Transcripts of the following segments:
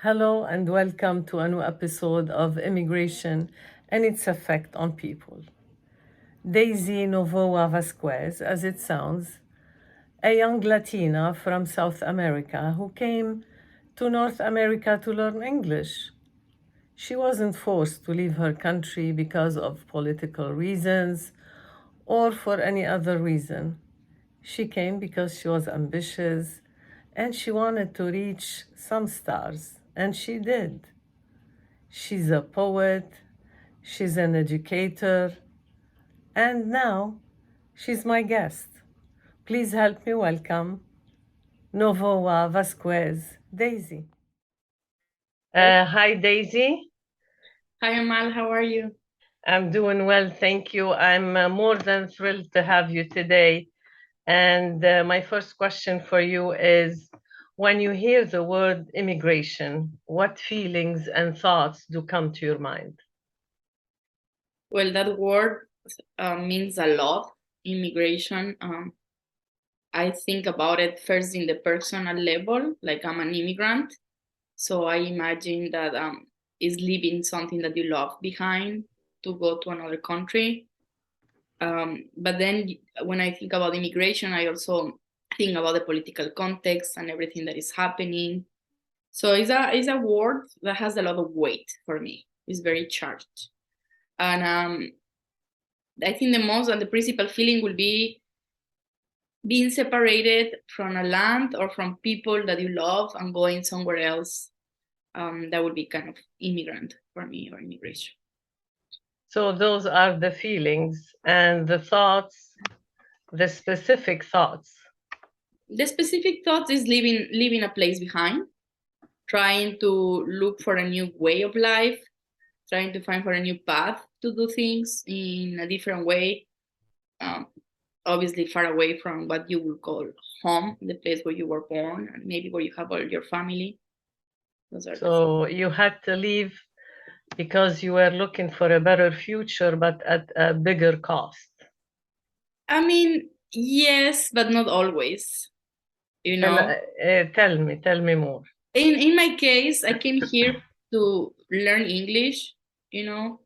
Hello and welcome to a new episode of Immigration and its Effect on People. Daisy Novoa Vásquez, as it sounds, a young Latina from South America who came to North America to learn English. She wasn't forced to leave her country because of political reasons or for any other reason. She came because she was ambitious and she wanted to reach some stars, and she did. She's a poet, she's an educator, and now she's my guest. Please help me welcome Novoa Vasquez, Daisy. Hi, Daisy. Hi, Amal. How are you? I'm doing well, thank you. I'm more than thrilled to have you today. And my first question for you is, when you hear the word immigration, what feelings and thoughts do come to your mind? Well, that word means a lot. Immigration. I think about it first in the personal level, like I'm an immigrant. So I imagine that is leaving something that you love behind to go to another country. But then when I think about immigration, I also think about the political context and everything that is happening. So it's a word that has a lot of weight for me. It's very charged. And I think the most and the principal feeling will be being separated from a land or from people that you love and going somewhere else. That would be kind of immigrant for me, or immigration. So those are the feelings and the thoughts, the specific thoughts. The specific thought is leaving a place behind, trying to look for a new way of life, trying to find for a new path to do things in a different way. Um, Obviously far away from what you would call home, the place where you were born and maybe where you have all your family. Those are the So you had to leave because you were looking for a better future, but at a bigger cost. I mean, yes, but not always. You Tell, know, tell me more. in my case, I came here to learn English. You know,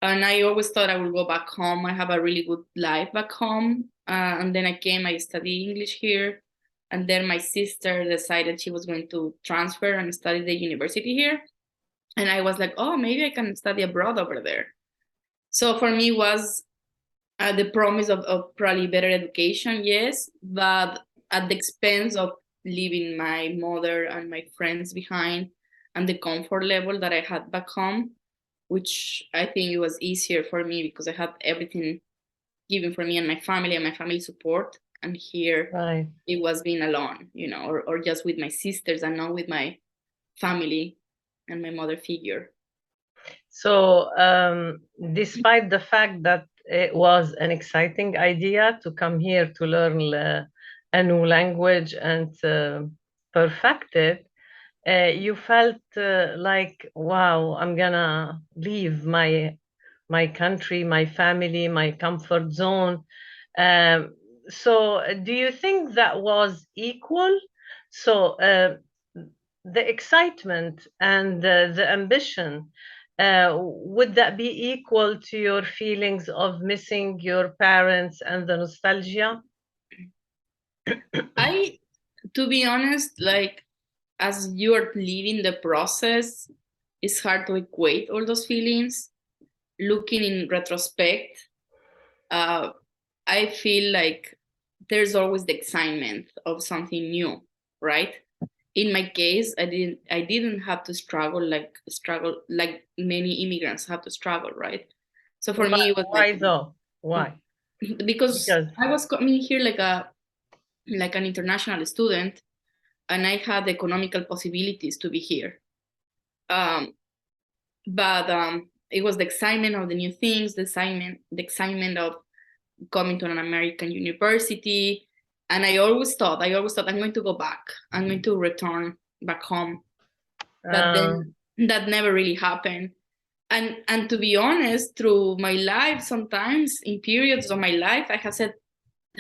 and I always thought I would go back home. I have a really good life back home, and then I studied English here, and then my sister decided she was going to transfer and study the university here, and I was like, oh, maybe I can study abroad over there. So for me was the promise of probably better education, yes, but at the expense of leaving my mother and my friends behind and the comfort level that I had back home, which I think it was easier for me because I had everything given for me and my family support. And here Right. it was being alone, or just with my sisters and not with my family and my mother figure. So, despite the fact that it was an exciting idea to come here to learn a new language and perfect it, you felt like, wow, I'm gonna leave my country, my family, my comfort zone. Um, so, do you think that was equal? So, the excitement and the ambition, would that be equal to your feelings of missing your parents and the nostalgia? I, to be honest, like as you are living the process, it's hard to equate all those feelings. Looking in retrospect, uh, I feel like there's always the excitement of something new, right? In my case, I didn't have to struggle like many immigrants have to struggle, right? So for Why, me, it was like why though? Why? because Because I was coming here like an international student, and I had economical possibilities to be here. Um, but it was the excitement of the new things, the excitement of coming to an American university. And I always thought I'm going to go back. I'm going to return back home. But uh, then that never really happened. And to be honest, through my life, sometimes in periods of my life, I have said,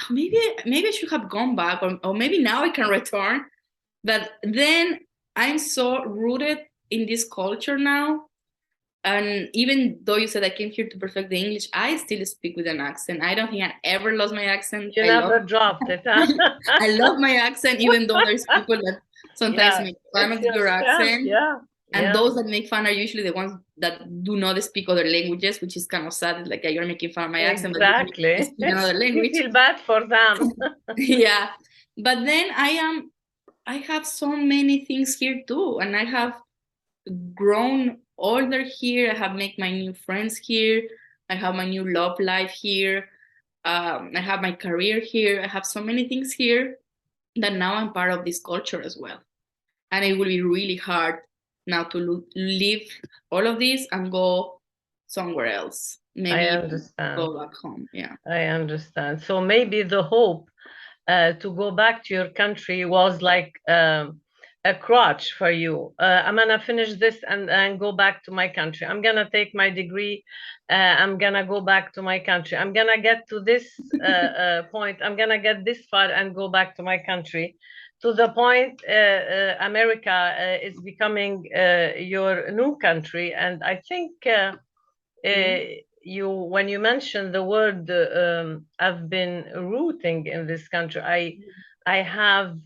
"Oh, maybe I should have gone back, or maybe now I can return." But then I'm so rooted in this culture now. And even though you said I came here to perfect the English, I still speak with an accent. I don't think I ever lost my accent. You never dropped it, huh? I love my accent, even though there's people that sometimes Yeah, make fun it's of your your strength. accent. Yeah, And yeah, those that make fun are usually the ones that do not speak other languages, which is kind of sad. It's like, yeah, you're making fun of my accent, but you exactly. speak another You language. feel bad for them. Yeah. But then I have so many things here too. And I have grown older here. I have made my new friends here. I have my new love life here. I have my career here. I have so many things here that now I'm part of this culture as well. And it will be really hard now to leave all of this and go somewhere else. I Maybe even understand. go back home. Yeah. I understand. So maybe the hope to go back to your country was like a crutch for you. I'm gonna finish this and go back to my country. I'm gonna take my degree. I'm gonna go back to my country. I'm gonna get to this point. I'm gonna get this far and go back to my country. To the point, America is becoming your new country, and I think. Yeah. You when you mentioned the word I've been rooting in this country, I have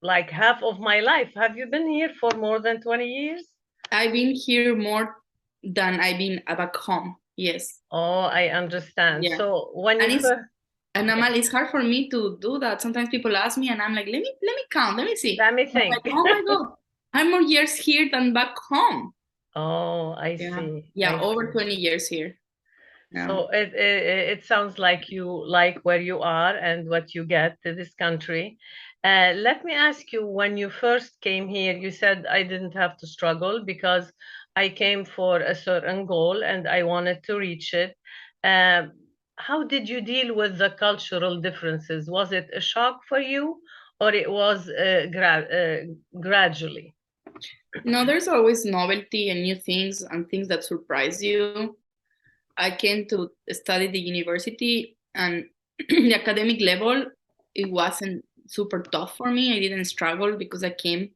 like half of my life. Have you been here for more than 20 years? I've been here more than I've been back home. Yes. Oh, I understand. Yeah. So when you And first, yeah, Amal, it's hard for me to do that. Sometimes people ask me and I'm like, let me count, let me see. let me I'm like, think. oh my God, I'm more years here than back home. Oh, I Yeah. see. Yeah, I over see. 20 years here. Yeah. So it sounds like you like where you are and what you get to this country. Let me ask you, when you first came here, you said I didn't have to struggle because I came for a certain goal and I wanted to reach it. Um, how did you deal with the cultural differences? Was it a shock for you, or it was gradually? No, there's always novelty and new things and things that surprise you. I came to study the university and the academic level, it wasn't super tough for me. I didn't struggle because I came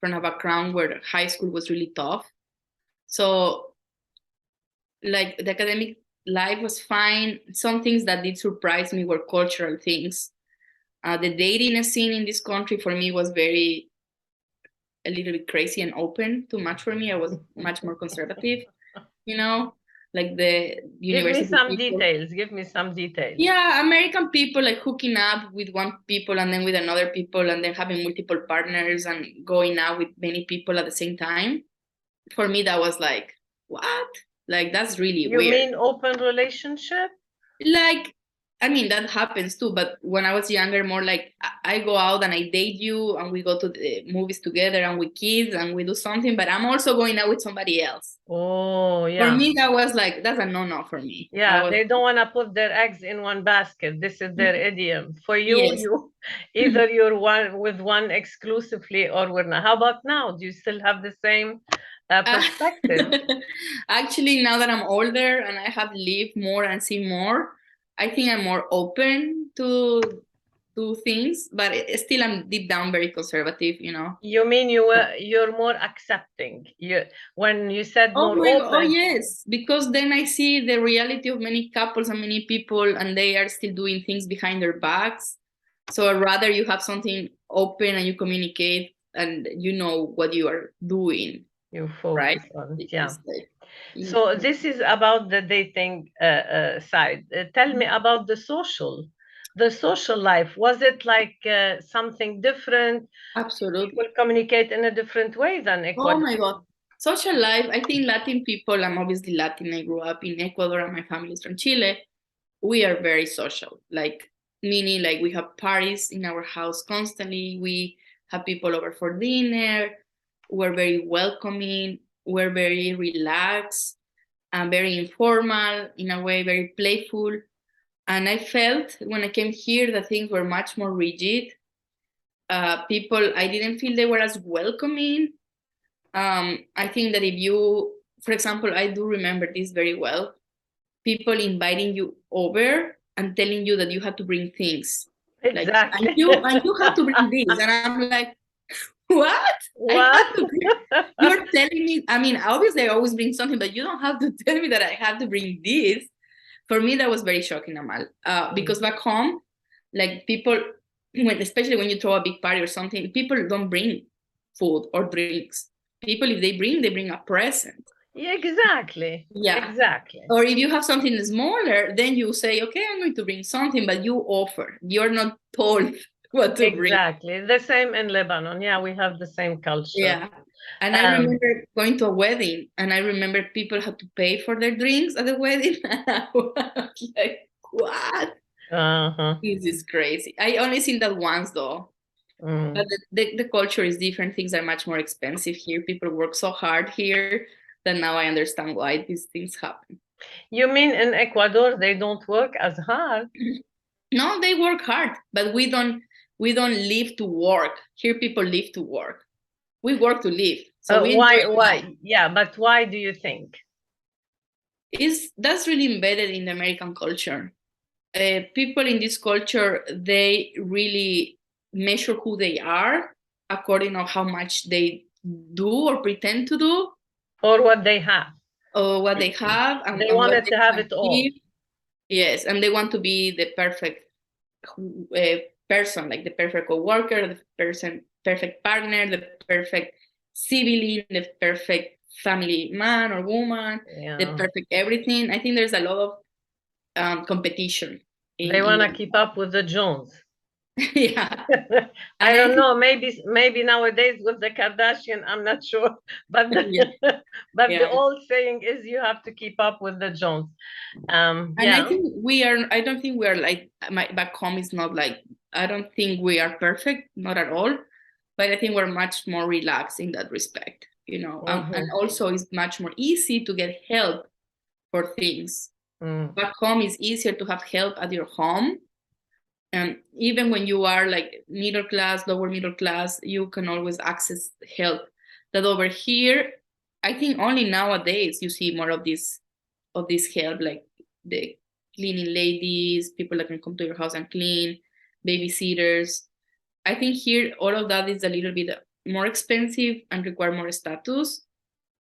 from a background where high school was really tough. So like the academic life was fine. Some things that did surprise me were cultural things. The dating scene in this country for me was a little bit crazy and open, too much for me. I was much more conservative, you know, like the Give me university some people. details. Give me some details. Yeah, American people like hooking up with one people and then with another people and then having multiple partners and going out with many people at the same time. For me, that was like, what? Like, that's really You weird. mean open relationship? Like, I mean, that happens too, but when I was younger, more like I go out and I date you and we go to the movies together and we kiss and we do something, but I'm also going out with somebody else. Oh, For yeah. me, that was like, that's a no-no for me. I Yeah, was, they don't want to put their eggs in one basket. This is their idiom. For you, yes. you either you're one with one exclusively or we're not. How about now? Do you still have the same Uh, perspective? Actually, now that I'm older and I have lived more and seen more, I think I'm more open to things, but still I'm deep down very conservative, you know. You mean you're more accepting. You when you said Oh more my God, oh open, yes, because then I see the reality of many couples and many people, and they are still doing things behind their backs. So I'd rather you have something open and you communicate and you know what you are doing, you right? focus on. Yeah. It's like, So this is about the dating side. Tell me about the social life. Was it like something different? absolutely. People communicate in a different way than Oh Ecuador. my God. Social life, I think Latin people, I'm obviously Latin, I grew up in Ecuador and my family is from Chile. We are very social, like meaning like we have parties in our house constantly. We have people over for dinner. We're very welcoming. We're very relaxed and very informal in a way, very playful. And I felt when I came here that things were much more rigid. People, I didn't feel they were as welcoming. I think that if you, for example, I do remember this very well, people inviting you over and telling you that you have to bring things like Exactly. and you have to bring this and I'm like What? I What? have to bring, you're telling me, I mean, obviously I always bring something, but you don't have to tell me that I have to bring this. For me, that was very shocking, Amal. Because back home, like people, especially when you throw a big party or something, people don't bring food or drinks. People, if they bring a present. Yeah, exactly. Yeah. Exactly. Or if you have something smaller, then you say, okay, I'm going to bring something, but you offer. You're not told what to bring. Exactly. The same in Lebanon. Yeah, we have the same culture. Yeah. And I remember going to a wedding, and I remember people had to pay for their drinks at the wedding. I was like, what? Uh-huh. This is crazy. I only seen that once though. But the culture is different. Things are much more expensive here. People work so hard here that now I understand why these things happen. You mean in Ecuador they don't work as hard? No, they work hard, but we don't live to work. Here people live to work. We work to live. So we enjoy Why? life. Why? Yeah, but why do you think? That's really embedded in the American culture. People in this culture, they really measure who they are according to how much they do or pretend to do, Or what they have? or what they have, They and what wanted they to have can it all. achieve. Yes, and they want to be the perfect person, like the perfect coworker, the perfect partner, the perfect sibling, the perfect family man or woman, the Yeah. perfect everything. I think there's a lot of competition They in want to the keep up with the Jones. yeah. I And I don't think know. Maybe nowadays with the Kardashian, I'm not sure. But yeah, but the yeah. old saying is you have to keep up with the Jones. And I Yeah. think I don't think we are like, my back home is not like, I don't think we are perfect, not at all. But I think we're much more relaxed in that respect, and Mm-hmm. also it's much more easy to get help for things. Mm. Back home is easier to have help at your home. And even when you are like middle class, lower middle class, you can always access help. That over here, I think only nowadays you see more of this help, like the cleaning ladies, people that can come to your house and clean, babysitters. I think here all of that is a little bit more expensive and require more status.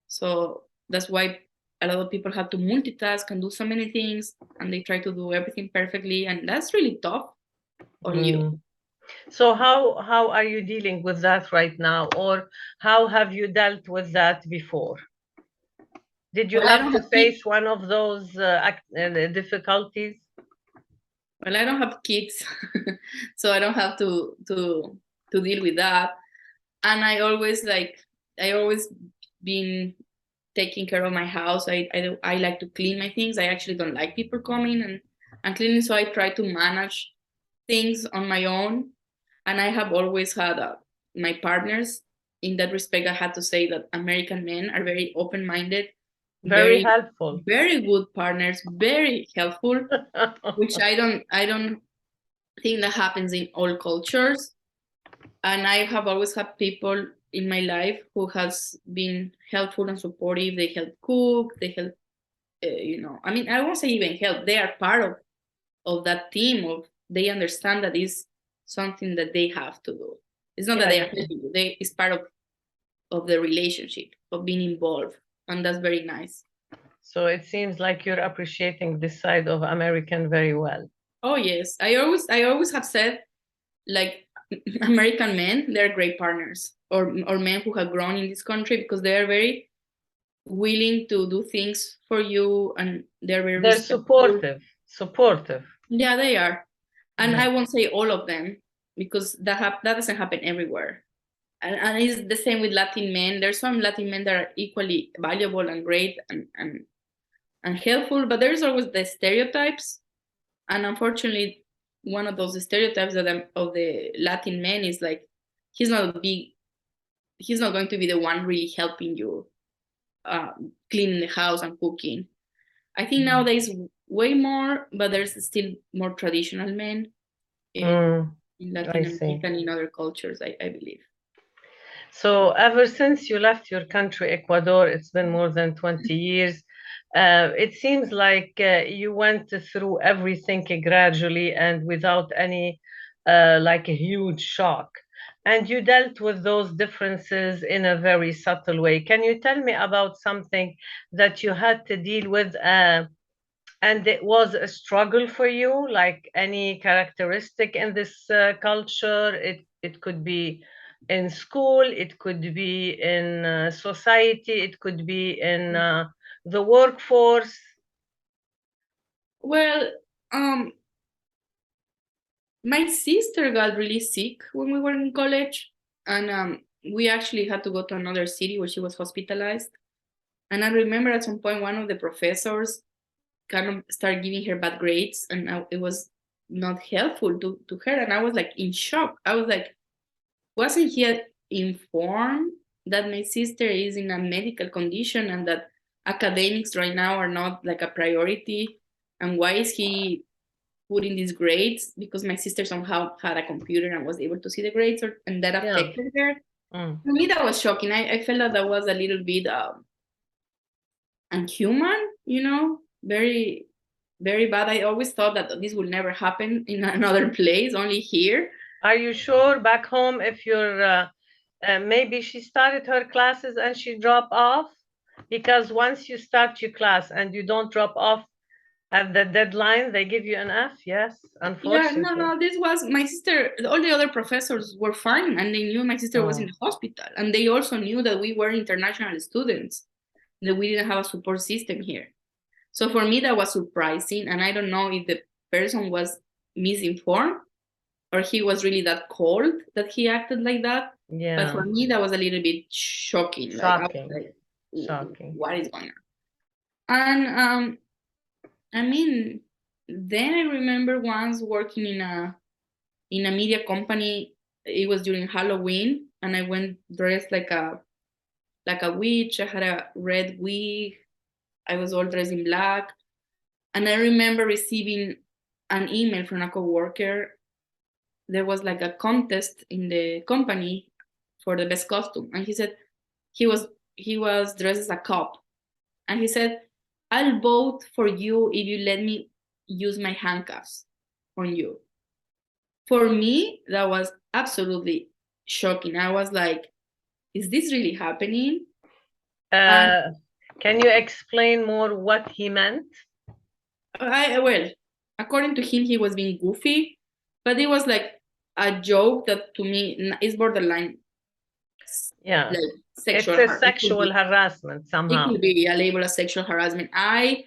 So that's why a lot of people have to multitask and do so many things, and they try to do everything perfectly, and that's really tough on you. Mm. So how are you dealing with that right now, or how have you dealt with that before? Did you Well, I have don't to have kids. face one of those difficulties? Well, I don't have kids, so I don't have to deal with that. And I always been taking care of my house. I like to clean my things. I actually don't like people coming and cleaning, so I try to manage things on my own. And I have always had my partners in that respect. I had to say that American men are very open-minded, Very very, helpful. very good partners, very helpful, which I don't think that happens in all cultures. And I have always had people in my life who has been helpful and supportive. They help cook, they help, I mean, I won't say even help. They are part of that team. Of They understand that is something that they have to do. It's not that Yeah. they are helping you. It's part of the relationship, of being involved, and that's very nice. So it seems like you're appreciating this side of American very well. Oh yes, I always have said, like, American men, they're great partners, or men who have grown in this country, because they are very willing to do things for you, and they're very They're respectful. supportive, supportive. Yeah, they are. And Yeah. I won't say all of them, because that doesn't happen everywhere. And it's the same with Latin men. There's some Latin men that are equally valuable and great and helpful, but there's always the stereotypes. And unfortunately, one of those stereotypes of the Latin man is like, he's not big, he's not going to be the one really helping you, cleaning the house and cooking. I think nowadays way more, but there's still more traditional men in, Mm, in I Latin see. America and in other cultures, I believe. So ever since you left your country, Ecuador, it's been more than 20 years. It seems like you went through everything gradually and without any like a huge shock. And you dealt with those differences in a very subtle way. Can you tell me about something that you had to deal with, and it was a struggle for you, like any characteristic in this culture? It could be in school, it could be in society, it could be in the workforce. Well, my sister got really sick when we were in college, and we actually had to go to another city where she was hospitalized. And I remember at some point one of the professors kind of started giving her bad grades, and it was not helpful to her. And I was like in shock. I was like, wasn't he informed that my sister is in a medical condition and that academics right now are not like a priority? And why is he putting these grades? Because my sister somehow had a computer and was able to see the grades, and that Yeah. affected her. Mm. For me, that was shocking. I felt that was a little bit unhuman, very, very bad. I always thought that this would never happen in another place, only here. Are you sure back home, if you're maybe she started her classes and she dropped off? Because once you start your class and you don't drop off at the deadline, they give you an F. Yes, Yeah, unfortunately. no, this was my sister. All the other professors were fine, and they knew my sister was in Oh, the hospital, and they also knew that we were international students, that we didn't have a support system here. So for me, that was surprising, and I don't know if the person was misinformed or he was really that cold that he acted like that. But yeah, for me, that was a little bit shocking. Like I was shocking, like, shocking. what is going on? And I mean, then I remember once working in a media company. It was during Halloween, and I went dressed like a witch. I had a red wig. I was all dressed in black, and I remember receiving an email from a coworker. There was like a contest in the company for the best costume, and he said he was he was dressed as a cop, and he said, "I'll vote for you if you let me use my handcuffs on you." For me, that was absolutely shocking. I was like, "Is this really happening?" And Uh, can you explain more what he meant? well, according to him, he was being goofy, but it was like a joke that to me is borderline Yeah, like it's sexual. a It could sexual be harassment it somehow. could be a label of sexual harassment. I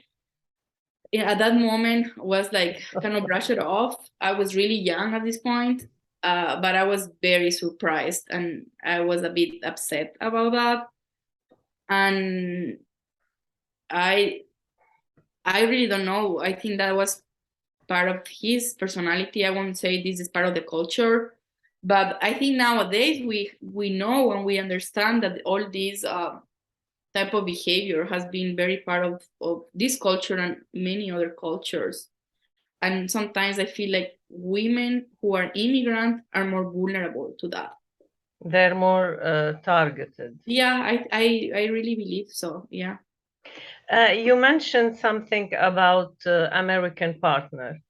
at that moment was like kind of brush it off. I was really young at this point, but I was very surprised and I was a bit upset about that. And I I really don't know. I think that was part of his personality. I won't say this is part of the culture, but I think nowadays we know and we understand that all these type of behavior has been very part of this culture and many other cultures. And sometimes I feel like women who are immigrant are more vulnerable to that. They're more targeted. Yeah, I really believe so. Yeah. You mentioned something about American partner.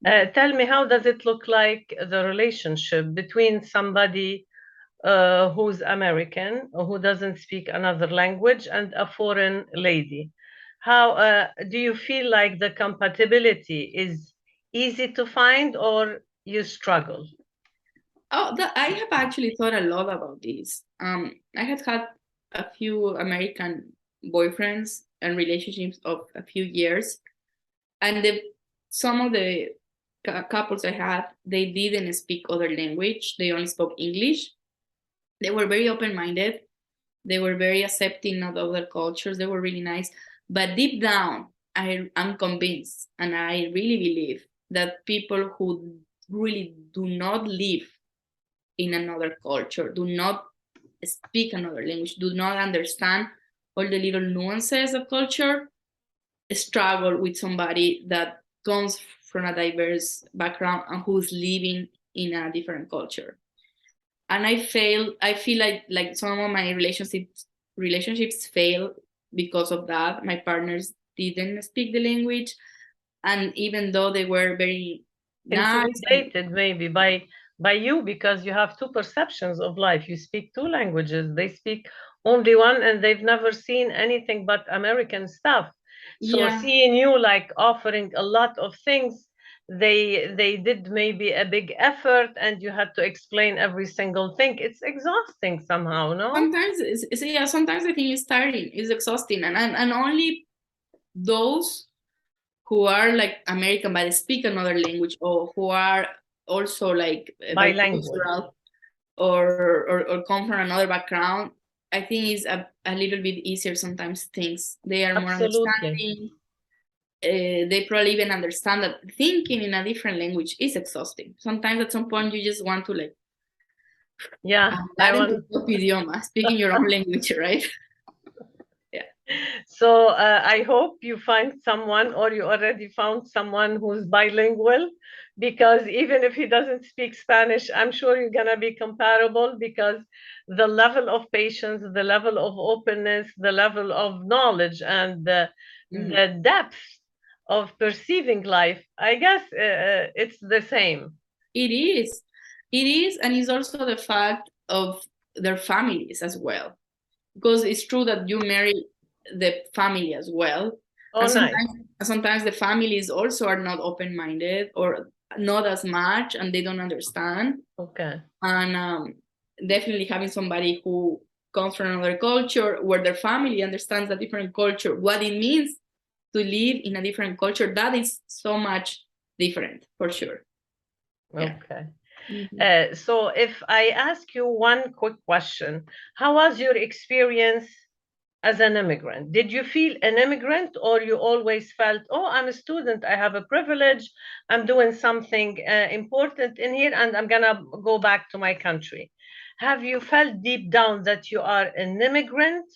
Tell me, how does it look like, the relationship between somebody who's American, who doesn't speak another language, and a foreign lady? How do you feel like the compatibility is easy to find, or you struggle? Oh, I have actually thought a lot about this. I had a few American boyfriends and relationships of a few years, and some of the couples I had, they didn't speak other language. They only spoke English. They were very open-minded. They were very accepting of other cultures. They were really nice. But deep down, I'm convinced, and I really believe that people who really do not live in another culture, do not speak another language, do not understand all the little nuances of culture, struggle with somebody that comes from a diverse background and who's living in a different culture. And I feel like some of my relationships fail because of that. My partners didn't speak the language, and even though they were very nice, Intimidated maybe by by you because you have two perceptions of life. You speak two languages. They speak only one, and they've never seen anything but American stuff. So Yeah. seeing you like offering a lot of things, they did maybe a big effort, and you had to explain every single thing. It's exhausting somehow, no? Sometimes yeah, sometimes I think it's tiring, it's exhausting, and only those who are like American but speak another language, or who are also like Bilingual. bicultural, or come from another background, I think is a little bit easier sometimes. Things they are more Absolutely. understanding. They probably even understand that thinking in a different language is exhausting. Sometimes at some point you just want to like Yeah, I hablar en tu want. propio idioma, speaking your own language, right? Yeah. So I hope you find someone, or you already found someone who's bilingual, because even if he doesn't speak Spanish, I'm sure you're going to be comparable, because the level of patience, the level of openness, the level of knowledge, and Mm. the depth of perceiving life, I guess it's the same. It is. It is, and it's also the fact of their families as well. Because it's true that you marry the family as well. Oh, And nice. sometimes the families also are not open-minded or not as much, and they don't understand. Okay. And definitely having somebody who comes from another culture, where their family understands a different culture, what it means to live in a different culture, that is so much different for sure. Yeah. Okay. Mhm. So if I ask you one quick question, how was your experience as an immigrant? Did you feel an immigrant, or you always felt, oh, I'm a student, I have a privilege, I'm doing something important in here, and I'm gonna go back to my country? Have you felt deep down that you are an immigrant,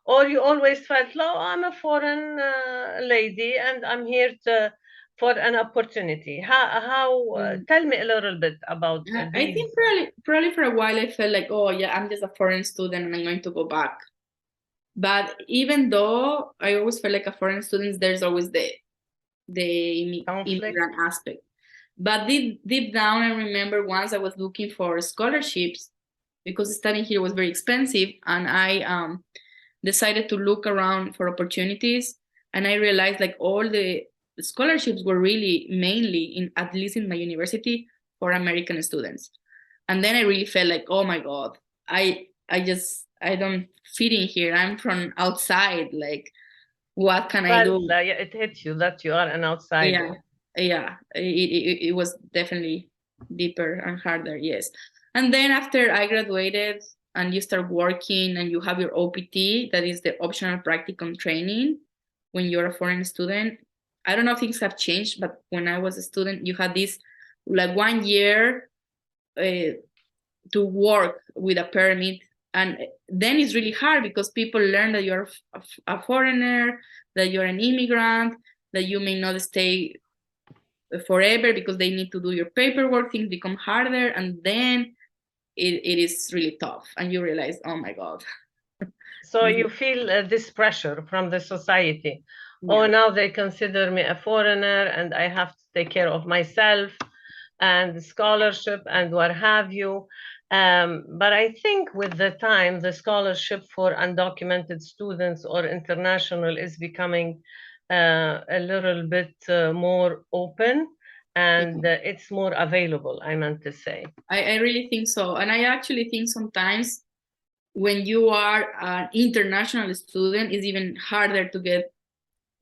or you always felt, no, I'm a foreign lady and I'm here to for an opportunity? How Mm. tell me a little bit about I these. think probably for a while I felt like, oh yeah, I'm just a foreign student and I'm going to go back. But even though I always felt like a foreign student, there's always the Conflict? immigrant aspect. But deep down, I remember once I was looking for scholarships because studying here was very expensive, and I decided to look around for opportunities, and I realized like all the scholarships were really mainly in, at least in my university, for American students. And then I really felt like, oh my god, I don't fit in here, I'm from outside, like what can I Well, do? yeah, it hits you that you are an Yeah, outsider. yeah, it was definitely deeper and harder, yes. And then after I graduated and you start working and you have your OPT, that is the optional practicum training when you're a foreign student. I don't know if things have changed, but when I was a student, you had this like 1 year uh, to work with a permit. And then it's really hard because people learn that you're a foreigner, that you're an immigrant, that you may not stay forever because they need to do your paperwork. Things become harder, and then it is really tough, and you realize, oh my god. So you feel this pressure from the society. Oh, Yeah. now they consider me a foreigner and I have to take care of myself and scholarship and what have you. But I think with the time, the scholarship for undocumented students or international is becoming a little bit more open, and Yeah. it's more available, I meant to say. I really think so, and I actually think sometimes when you are an international student, it's even harder to get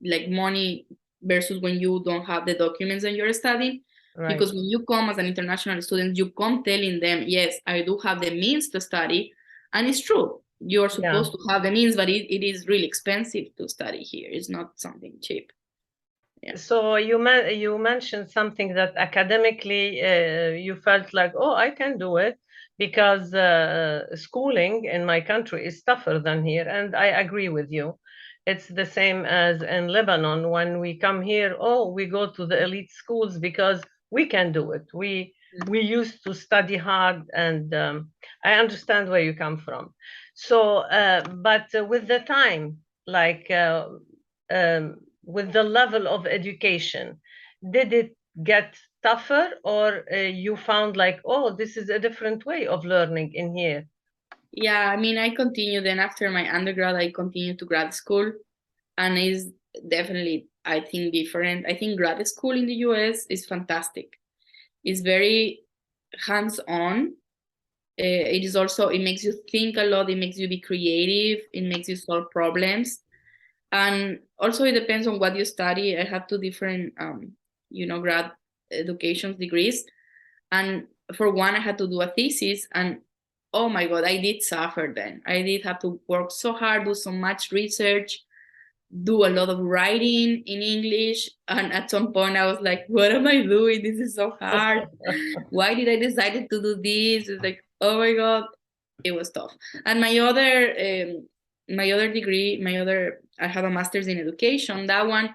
like money versus when you don't have the documents and you're studying. Right. Because when you come as an international student, you come telling them, yes, I do have the means to study. And it's true, you're Yeah. supposed to have the means, but it is really expensive to study here. It's not something cheap. Yeah. So you mentioned something that academically you felt like, oh, I can do it, because schooling in my country is tougher than here, and I agree with you. It's the same as in Lebanon. When we come here, oh, we go to the elite schools because we can do it. We used to study hard, and I understand where you come from. So, but with the time, like. Um, with the level of education, did it get tougher, or you found like, oh, this is a different way of learning in here? Yeah, I mean, I continued then after my undergrad, I continued to grad school, and it's definitely, I think, different. I think grad school in the US is fantastic. It's very hands-on. It is also, it makes you think a lot, it makes you be creative, it makes you solve problems. And also it depends on what you study. I have two different, grad education degrees. And for one, I had to do a thesis, and oh my God, I did suffer then. I did have to work so hard, do so much research, do a lot of writing in English. And at some point I was like, what am I doing? This is so hard. Why did I decide to do this? It's like, oh my God, it was tough. And my other degree, I have a master's in education. That one,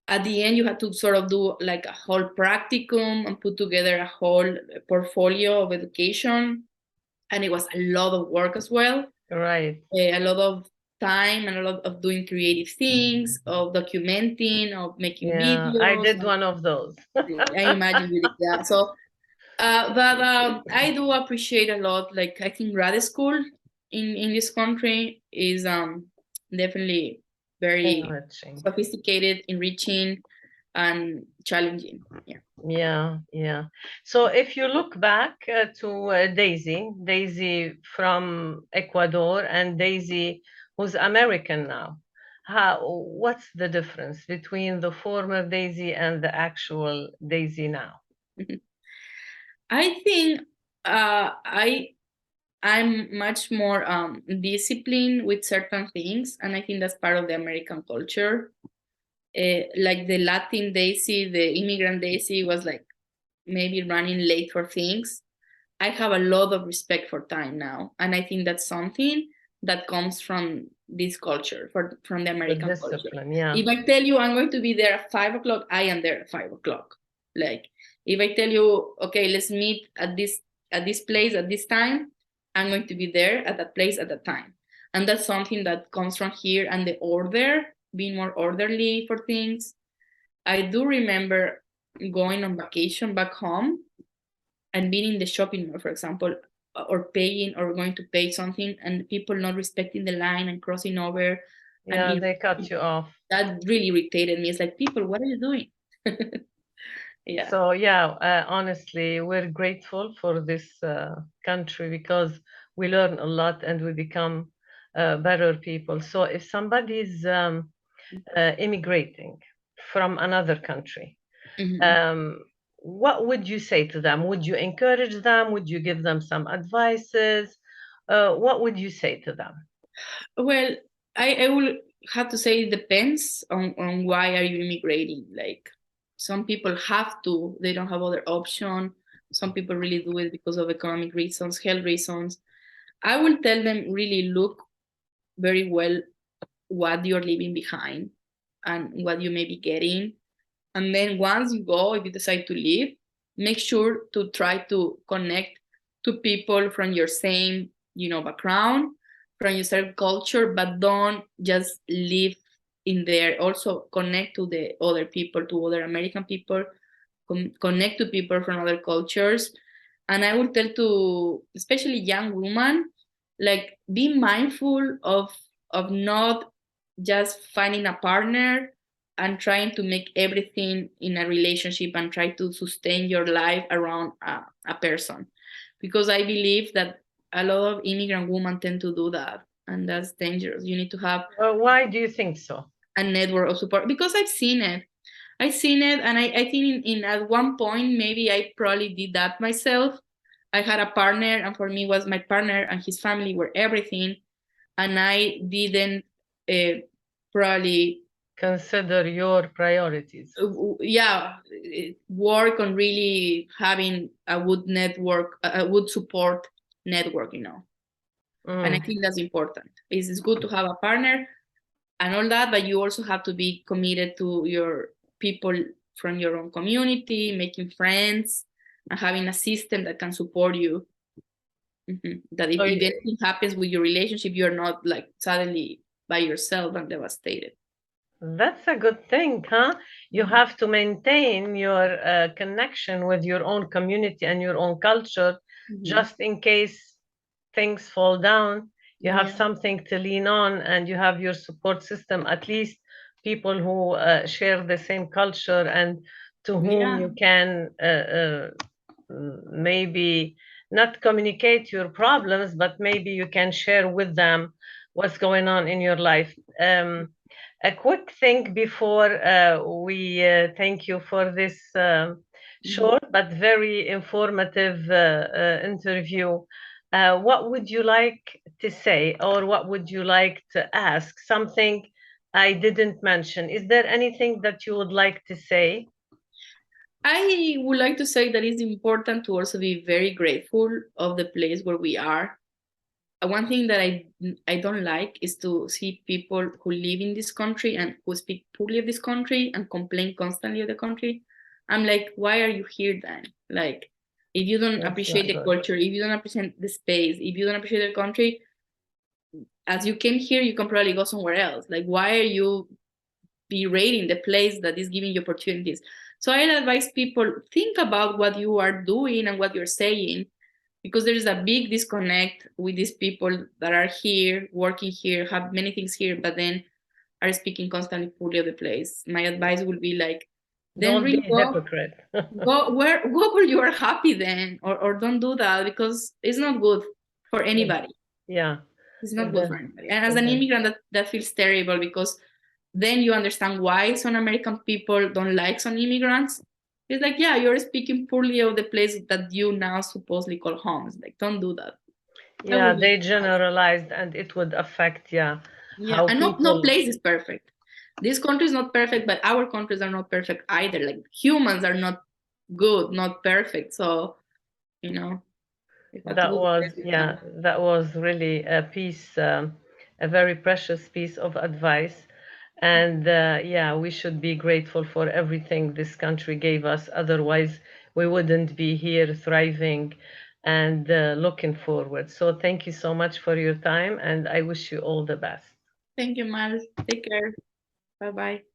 at the end, you had to sort of do like a whole practicum and put together a whole portfolio of education. And it was a lot of work as well. Right. A lot of time and a lot of doing creative things, of documenting, of making Yeah, I videos. did one of those. I imagine you did that. So, but I do appreciate a lot. Like, I think grad school in this country is definitely very Enriching. sophisticated, enriching, and challenging. Yeah. Yeah. So if you look back to Daisy from Ecuador and Daisy who's American now, what's the difference between the former Daisy and the actual Daisy now? I think I'm much more disciplined with certain things, and I think that's part of the American culture. Like the Latin Daisy, the immigrant Daisy was like maybe running late for things. I have a lot of respect for time now, and I think that's something that comes from this culture, from the The American culture. discipline, yeah. If I tell you I'm going to be there at 5 o'clock, I am there at 5 o'clock. Like, if I tell you, okay, let's meet at this place at this time, I'm going to be there at that place at that time. And that's something that comes from here, and the order, being more orderly for things. I do remember going on vacation back home and being in the shopping mall, for example, or paying or going to pay something, and people not respecting the line and crossing over. Yeah, And they cut you off. that really irritated me. It's like, people, what are you doing? Yeah. So yeah, honestly, we're grateful for this country because we learn a lot and we become better people. So if somebody's immigrating from another country, Mhm. what would you say to them? Would you encourage them? Would you give them some advices? What would you say to them? Well, I will have to say it depends on why are you immigrating. Like, some people have to, they don't have other option. Some people really do it because of economic reasons, health reasons. I will tell them, really look very well what you're leaving behind and what you may be getting. And then once you go, if you decide to leave, make sure to try to connect to people from your same, background, from your same culture, but don't just live in there. Also connect to the other people, to other American people, connect to people from other cultures. And I will tell to especially young women, like, be mindful of not just finding a partner and trying to make everything in a relationship and try to sustain your life around a person, because I believe that a lot of immigrant women tend to do that, and that's dangerous. You need to have Why do you think so? a network of support, because I've seen it, and I think in at one point maybe I probably did that myself. I had a partner, and for me was my partner and his family were everything, and I didn't probably Consider your priorities. work on really having a good network, a good support network. And I think that's important. It's good to have a partner and all that, but you also have to be committed to your people from your own community, making friends, and having a system that can support you. That if anything happens with your relationship, you're not like suddenly by yourself and devastated. That's a good thing, huh? You have to maintain your connection with your own community and your own culture, Mhm. just in case things fall down. You have Yeah, something to lean on, and you have your support system, at least people who share the same culture and to whom yeah, you can maybe not communicate your problems, but maybe you can share with them what's going on in your life. A quick thing before we thank you for this mhm. short but very informative interview. What would you like to say, or what would you like to ask? Something I didn't mention. Is there anything that you would like to say? I would like to say that it's important to also be very grateful of the place where we are. One thing that I don't like is to see people who live in this country and who speak poorly of this country and complain constantly of the country. I'm like, why are you here then? Like, if you don't That's appreciate not the good. culture, if you don't appreciate the space, if you don't appreciate the country, as you came here, you can probably go somewhere else. Like, why are you berating the place that is giving you opportunities? So I advise people, think about what you are doing and what you're saying, because there is a big disconnect with these people that are here, working here, have many things here, but then are speaking constantly poorly of the place. My advice would be like, then Don't be really a hypocrite. go where you are happy then, or don't do that, because it's not good for anybody. Yeah, It's not it good is. for anybody. And as It an is. immigrant, that feels terrible, because then you understand why some American people don't like some immigrants. It's like, yeah, you're speaking poorly of the place that you now supposedly call home. It's like, don't do that. That Yeah, would be they my advice. generalized, and it would affect, yeah, Yeah, how and no people. place is perfect. This country is not perfect, but our countries are not perfect either. Like, humans are not good, not perfect. So, you know, we have to That do the was, best we yeah, can. that was really a piece, a very precious piece of advice. And yeah, we should be grateful for everything this country gave us. Otherwise, we wouldn't be here thriving and looking forward. So thank you so much for your time, and I wish you all the best. Thank you, Mal. Take care. Bye bye.